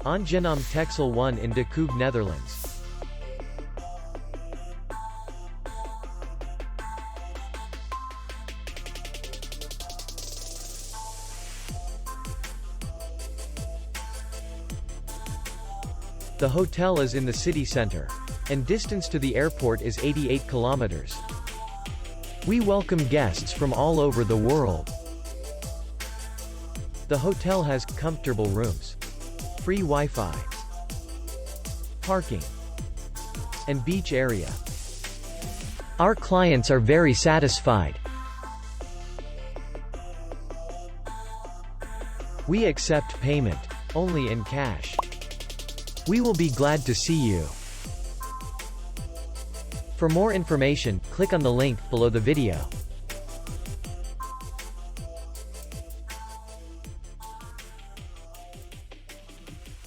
Aangenaam Texel 1 in de Koog, Netherlands. The hotel is in the city center. And distance to the airport is 88 kilometers. We welcome guests from all over the world. The hotel has comfortable rooms, free Wi-Fi, parking, and beach area. Our clients are very satisfied. We accept payment only in cash. We will be glad to see you. For more information, click on the link below the video.